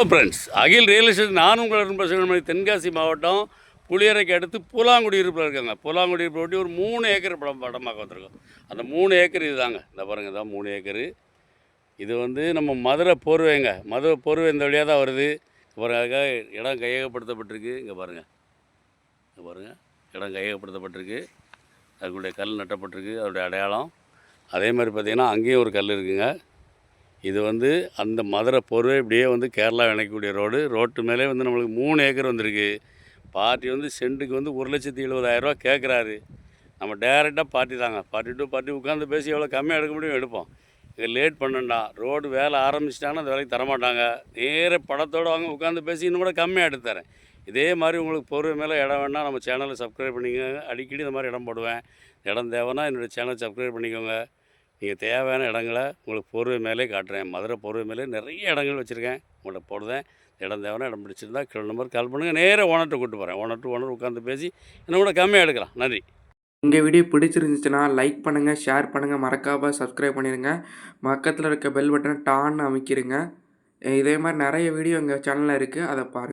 Friends, அகில் real estate நான் உங்கள் நண்பர் சிவமணி. தென்காசி மாவட்டம் புளியரைக்கு அடுத்து பூலாங்குடியிருப்பில் இருக்காங்க. பூலாங்குடியிருப்பை ஒட்டி ஒரு 3 ஏக்கர் படம் பார்க்க வந்திருக்கோம். அந்த 3 ஏக்கர் இது தாங்க. இந்த பாருங்கள், இதான் 3 ஏக்கரு. இது வந்து நம்ம மதுரை போர்வேங்க. மதுரை போர்வை இந்த வழியாக தான் வருது. பாருங்கள், அதுக்காக இடம் கையகப்படுத்தப்பட்டிருக்கு. இங்கே பாருங்கள், இங்கே பாருங்கள், இடம் கையகப்படுத்தப்பட்டிருக்கு. அதுக்குடைய கல் நட்டப்பட்டிருக்கு, அதோடைய அடையாளம். அதே மாதிரி பார்த்திங்கன்னா அங்கேயும் ஒரு கல் இருக்குங்க. இது வந்து அந்த மதுரை போர்வை இப்படியே வந்து கேரளா இணைக்கக்கூடிய ரோட்டு மேலே வந்து நம்மளுக்கு 3 ஏக்கர் வந்திருக்கு. பார்ட்டி வந்து சென்ட்டுக்கு வந்து 1,70,70,000 கேட்குறாரு. நம்ம டேரெக்டாக பார்ட்டி தாங்க. பார்ட்டி டு பார்ட்டி உட்காந்து பேசி எவ்வளோ கம்மியாக எடுக்க முடியும் எடுப்போம். இங்கே லேட் பண்ணண்டா, ரோடு வேலை ஆரம்பிச்சிட்டாங்கன்னா அந்த வேலைக்கு தரமாட்டாங்க. நேர படத்தோடு வாங்க, உட்காந்து பேசி இன்னும் கூட கம்மியாக எடுத்து தரேன். இதே மாதிரி உங்களுக்கு போர்வை மேலே இடம் வேணால் நம்ம சேனலை சப்ஸ்கிரைப் பண்ணிக்கோங்க. அடிக்கடி இந்த மாதிரி இடம் போடுவேன். இடம் தேவைன்னா என்னுடைய சேனலை சப்ஸ்கிரைப் பண்ணிக்கோங்க. நீங்கள் தேவையான இடங்களை உங்களுக்கு போர்வை மேலே காட்டுறேன். மதுரை போர்வை மேலே நிறைய இடங்கள் வச்சுருக்கேன், உங்கள்கிட்ட போடுதேன். இடம் தேவைன்னா இடம் பிடிச்சிருந்தா கீழே நம்பர் கால் பண்ணுங்கள். நேராக ஓனர்கிட்ட கூப்பிட்டு போகிறேன். ஓனர் உட்காந்து பேசி இன்னும் கூட கம்மியாக எடுக்கலாம். நன்றி. எங்கள் வீடியோ பிடிச்சிருந்துச்சுன்னா லைக் பண்ணுங்கள், ஷேர் பண்ணுங்கள், மறக்காமல் சப்ஸ்கிரைப் பண்ணிடுங்க. பக்கத்தில் இருக்க பெல் பட்டனை டான்னு அமைக்கிடுங்க. இதே மாதிரி நிறைய வீடியோ எங்கள் சேனலில் இருக்குது, அதை பாருங்கள்.